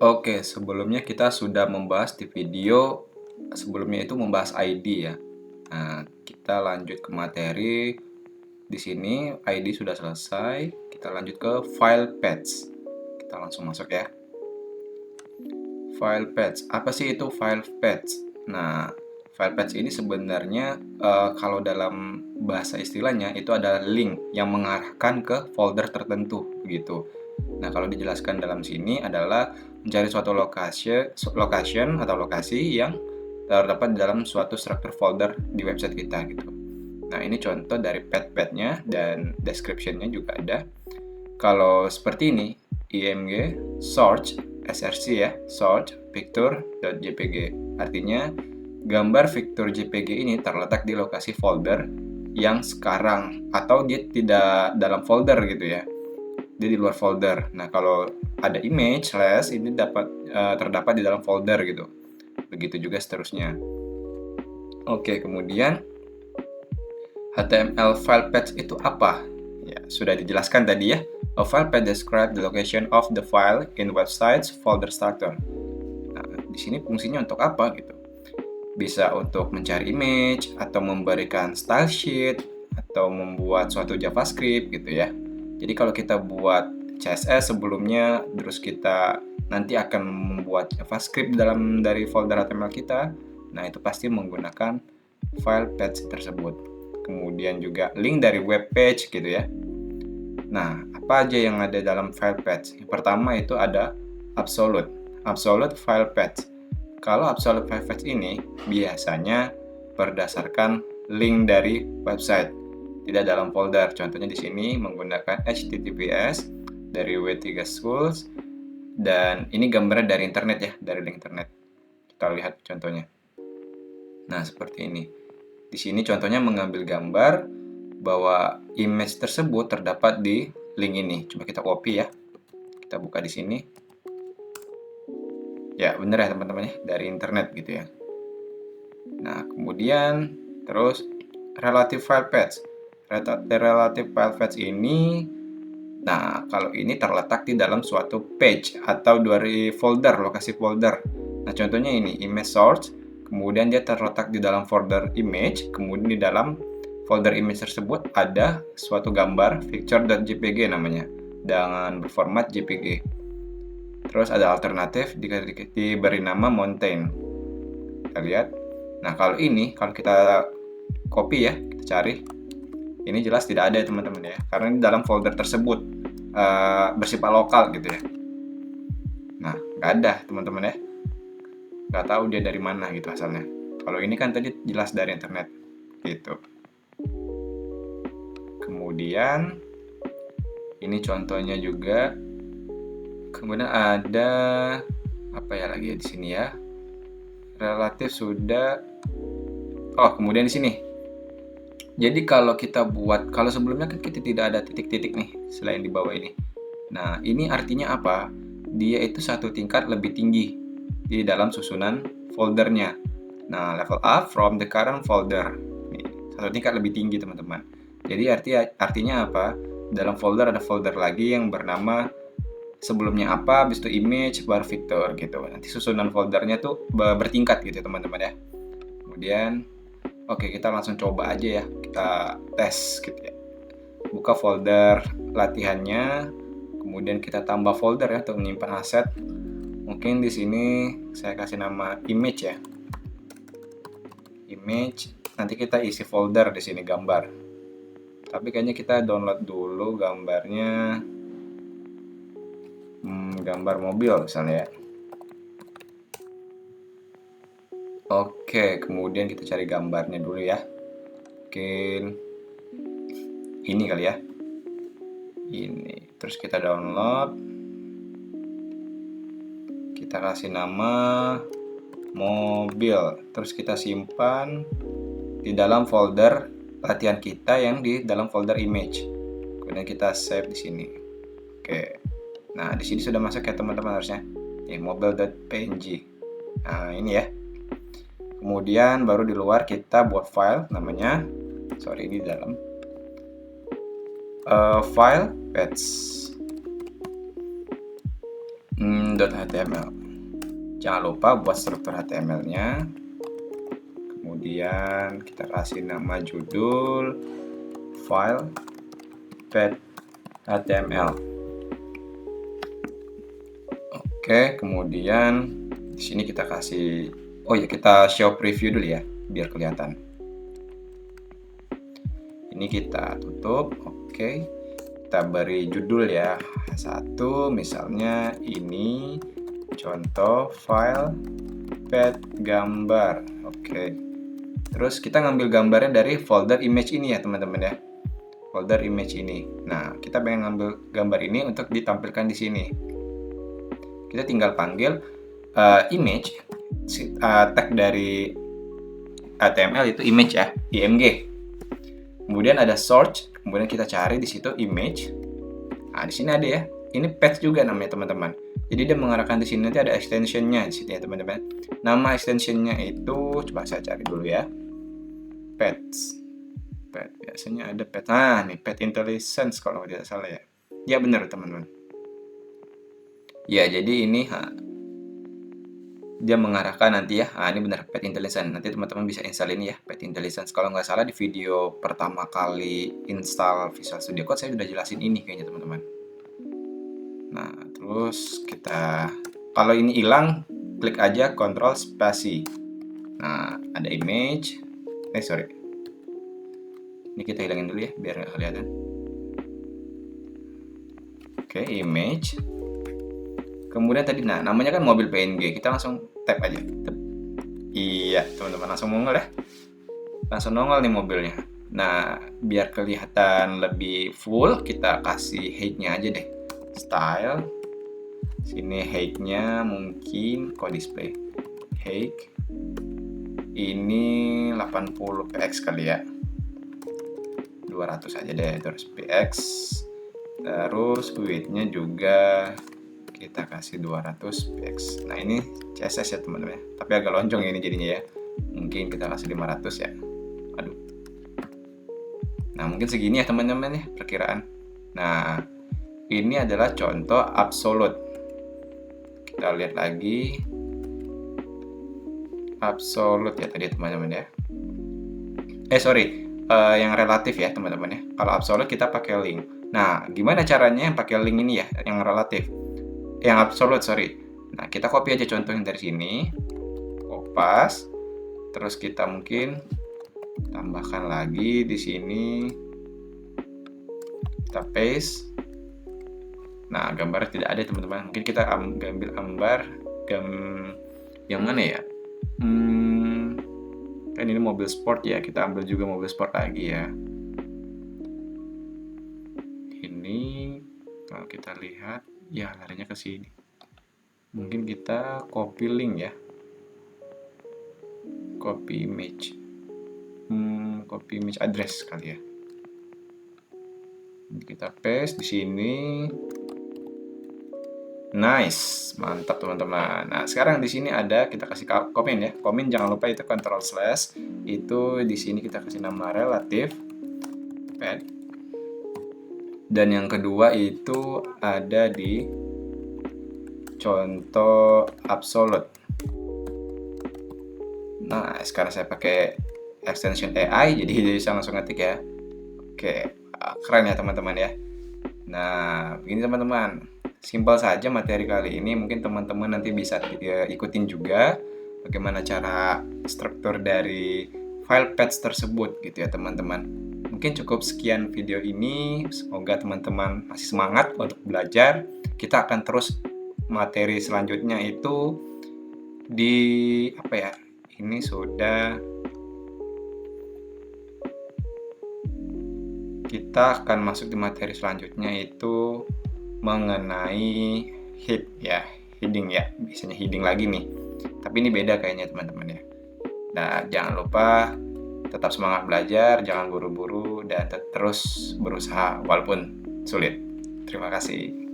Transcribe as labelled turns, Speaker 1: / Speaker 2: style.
Speaker 1: Oke, sebelumnya kita sudah membahas di video sebelumnya itu membahas ID ya. Nah, kita lanjut ke materi. Di sini ID sudah selesai. Kita lanjut ke file paths. Kita langsung masuk ya. File paths. Apa sih itu file paths? Nah, file paths ini sebenarnya kalau dalam bahasa istilahnya itu adalah link yang mengarahkan ke folder tertentu begitu. Nah, kalau dijelaskan dalam sini adalah mencari suatu location atau lokasi yang terdapat dalam suatu struktur folder di website kita gitu. Nah, ini contoh dari path-nya dan description-nya juga ada. Kalau seperti ini, img search src ya, search picture.jpg. Artinya, gambar vector JPG ini terletak di lokasi folder yang sekarang atau dia tidak dalam folder gitu ya. Dia di luar folder. Nah, kalau ada image slash ini terdapat di dalam folder gitu. Begitu juga seterusnya. Oke, kemudian HTML file path itu apa? Ya, sudah dijelaskan tadi ya. A file path describe the location of the file in website's folder starter. Nah, di sini fungsinya untuk apa gitu? Bisa untuk mencari image atau memberikan style sheet atau membuat suatu JavaScript gitu ya. Jadi kalau kita buat CSS sebelumnya, terus kita nanti akan membuat JavaScript dari folder HTML kita, nah itu pasti menggunakan file path tersebut. Kemudian juga link dari web page gitu ya. Nah, apa aja yang ada dalam file path? Yang pertama itu ada absolute file path. Kalau absolute file path ini biasanya berdasarkan link dari website, tidak dalam folder. Contohnya di sini menggunakan HTTPS dari W3 Schools, dan ini gambarnya dari internet ya, dari link internet. Kita lihat contohnya. Nah, seperti ini. Di sini contohnya mengambil gambar bahwa image tersebut terdapat di link ini. Coba kita copy ya. Kita buka di sini. Ya, benar ya teman-teman ya, dari internet gitu ya. Nah, kemudian terus relative file paths. Relative file paths ini, nah kalau ini terletak di dalam suatu page atau dari folder, lokasi folder. Nah, contohnya ini image source, kemudian dia terletak di dalam folder image, kemudian di dalam folder image tersebut ada suatu gambar picture.jpg namanya dengan berformat JPG. Terus ada alternatif diberi nama mountain. Kita lihat. Nah, kalau kita copy ya, kita cari. Ini jelas tidak ada ya teman-teman ya, karena ini dalam folder tersebut bersifat lokal gitu ya. Nah, nggak ada teman-teman ya. Nggak tahu dia dari mana gitu asalnya. Kalau ini kan tadi jelas dari internet gitu. Kemudian ini contohnya juga. Kemudian ada apa ya lagi ya di sini ya? Relatif sudah. Oh, kemudian di sini. Jadi kalau sebelumnya kan kita tidak ada titik-titik nih selain di bawah ini. Nah, ini artinya apa? Dia itu satu tingkat lebih tinggi di dalam susunan foldernya. Nah, level up from the current folder. Nih, satu tingkat lebih tinggi teman-teman. Jadi artinya apa? Dalam folder ada folder lagi yang bernama sebelumnya apa, habis itu image, baru vector gitu. Nanti susunan foldernya tuh bertingkat gitu teman-teman ya. Kemudian oke, kita langsung coba aja ya. Kita tes gitu ya. Buka folder latihannya, kemudian kita tambah folder ya untuk menyimpan aset. Mungkin di sini saya kasih nama image ya. Image, nanti kita isi folder di sini gambar. Tapi kayaknya kita download dulu gambarnya. Gambar mobil misalnya ya. Oke, kemudian kita cari gambarnya dulu ya. Mungkin ini kali ya. Ini. Terus kita download. Kita kasih nama mobil. Terus kita simpan di dalam folder latihan kita yang di dalam folder image. Kemudian kita save di sini. Oke. Nah, di sini sudah masuk ya teman-teman harusnya. Mobil.png. Nah, ini ya. Kemudian baru di luar kita buat file namanya, ini di dalam file paths .html. Jangan lupa buat struktur HTML-nya. Kemudian kita kasih nama judul file pet.html. Oke, kemudian di sini kita kasih, kita show preview dulu ya, biar kelihatan. Ini kita tutup, oke. Kita beri judul ya, satu, misalnya ini contoh file pet gambar, oke. Terus kita ngambil gambarnya dari folder image ini ya teman-teman ya, folder image ini. Nah, kita pengen ngambil gambar ini untuk ditampilkan di sini. Kita tinggal panggil image, tag dari HTML itu image ya, img. Kemudian ada search, kemudian kita cari di situ image. Nah, di sini ada ya. Ini pet juga namanya teman-teman. Jadi dia mengarahkan di sini nanti ada extensionnya di sini ya teman-teman. Nama extensionnya itu coba saya cari dulu ya. Pets. Pet biasanya ada pet. Nah, nih pet intelligence kalau tidak salah ya. Ya benar teman-teman. Ya, jadi ini dia mengarahkan nanti ya. Nah, ini benar pet intelligence. Nanti teman-teman bisa install ini ya, pet intelligence. Kalau nggak salah di video pertama kali install Visual Studio Code saya sudah jelasin ini kayaknya teman-teman. Nah, terus kita kalau ini hilang, klik aja Ctrl spasi. Nah, ada image. Ini kita hilangin dulu ya, biar nggak kelihatan. Oke, image. Kemudian tadi, namanya kan mobil PNG. Kita langsung tap aja. Tap. Iya, teman-teman langsung nongol ya. Langsung nongol nih mobilnya. Nah, biar kelihatan lebih full, kita kasih height-nya aja deh. Style. Sini height-nya mungkin display. Height. Ini 80 px kali ya. 200 aja deh, terus px. Terus width-nya juga kita kasih 200 px. Nah, ini CSS ya teman-teman ya. Tapi agak lonjong ini jadinya ya. Mungkin kita kasih 500 ya. Aduh. Nah, mungkin segini ya teman-teman ya perkiraan. Nah, ini adalah contoh absolute. Kita lihat lagi. Absolute ya tadi teman-teman ya. Yang relatif ya teman-teman ya. Kalau absolute kita pakai link. Nah, gimana caranya yang pakai link ini ya, yang relatif? Yang absolute, Nah, kita copy aja contoh yang dari sini. Kopas. Terus kita mungkin tambahkan lagi di sini. Kita paste. Nah, gambar tidak ada teman-teman. Mungkin kita ambil gambar yang mana ya? Kan ini mobil sport ya. Kita ambil juga mobil sport lagi ya. Ini kalau kita lihat ya larinya ke sini. Mungkin kita copy link ya. Copy image. Copy image address kali ya. Kita paste di sini. Nice, mantap teman-teman. Nah, sekarang di sini ada kita kasih komen ya. Komen jangan lupa itu Ctrl/. Itu di sini kita kasih nama relatif pet. Dan yang kedua itu ada di contoh absolute. Nah, sekarang saya pakai extension AI jadi bisa langsung ngetik ya. Oke, keren ya teman-teman ya. Nah, begini teman-teman. Simpel saja materi kali ini. Mungkin teman-teman nanti bisa ikutin juga bagaimana cara struktur dari file path tersebut gitu ya teman-teman. Mungkin cukup sekian video ini. Semoga teman-teman masih semangat untuk belajar. Kita akan terus materi selanjutnya itu di ini sudah kita akan masuk di materi selanjutnya itu mengenai heading ya, biasanya heading lagi nih. Tapi ini beda kayaknya teman-teman ya. Nah, jangan lupa tetap semangat belajar, jangan buru-buru dan terus berusaha walaupun sulit. Terima kasih.